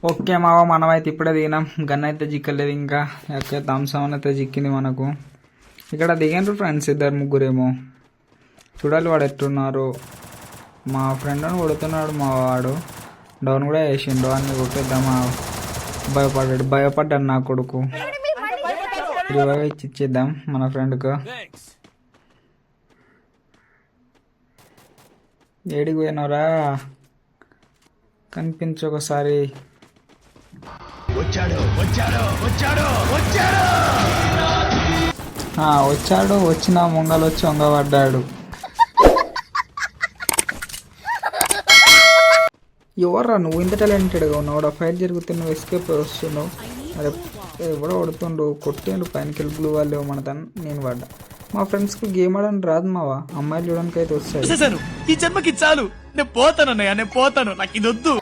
Okay మావ, మనమైతే ఇప్పుడే దిగినాం. గన్ అయితే జిక్కలేదు ఇంకా. ఓకే, థమ్సన్ అయితే జిక్కింది మనకు. ఇక్కడ దిగారు ఫ్రెండ్స్, ఇద్దరు ముగ్గురేమో. చూడాలి వాడు ఎట్టున్నారు. మా ఫ్రెండ్ అని కొడుతున్నాడు మా వాడు. డౌన్ కూడా వేసిండు. అన్ని కొట్టేద్దామా? భయపడ్డాడు నా కొడుకు. రివైవ్ ఇచ్చేద్దాం మన ఫ్రెండ్కు. ఏడికి పోయినవరా? కనిపించు ఒకసారి. వచ్చాడు. వచ్చిన ముంగలు వచ్చి వంగబడ్డాడు. ఎవర్రా నువ్వు? ఇంత టాలెంటెడ్గా ఉన్నావు. ఫైట్ జరుగుతున్న నువ్వు ఎస్కేప్ వస్తున్నావు. అరే ఎవడో కొడుతుండు, కొట్టిండు పైనకి వెళ్ళి బ్లూ వాళ్ళు మన తను. నేను పడ్డా. మా ఫ్రెండ్స్కి గేమ్ ఆడని రాదు మావా. అమ్మాయిలు చూడడానికి అయితే వస్తాయి. ఈ జన్మకి చాలు, నేను పోతాను అన్నయ్య, నేను పోతాను, నాకు ఇది వద్దు.